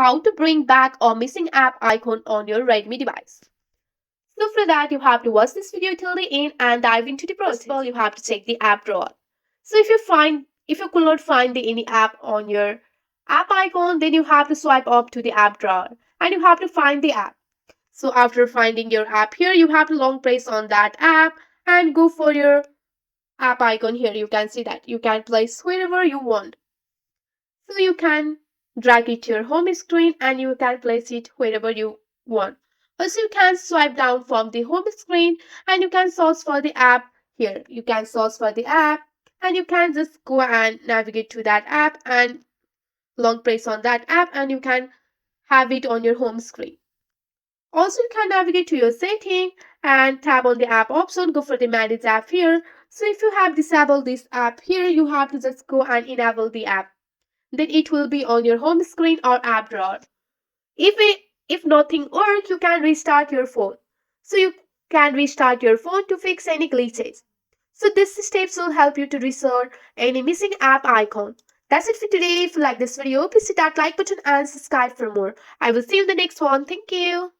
how to bring back a missing app icon on your Redmi device. So for that, you have to watch this video till the end and dive into the process. First of all, you have to check the app drawer. So if you could not find any app on your app icon, then you have to swipe up to the app drawer and you have to find the app. So after finding your app here, you have to long press on that app and go for your app icon here. You can see that you can place wherever you want. So you can drag it to your home screen and you can place it wherever you want. Also, you can swipe down from the home screen and you can search for the app here. You can search for the app and you can just go and navigate to that app and long press on that app and you can have it on your home screen. Also, you can navigate to your setting and tap on the app option, go for the manage app here. So if you have disabled this app here, you have to just go and enable the app. Then it will be on your home screen or app drawer. If nothing works, you can restart your phone. So you can restart your phone to fix any glitches. So these steps will help you to restore any missing app icon. That's it for today. If you like this video, please hit that like button and subscribe for more. I will see you in the next one. Thank you.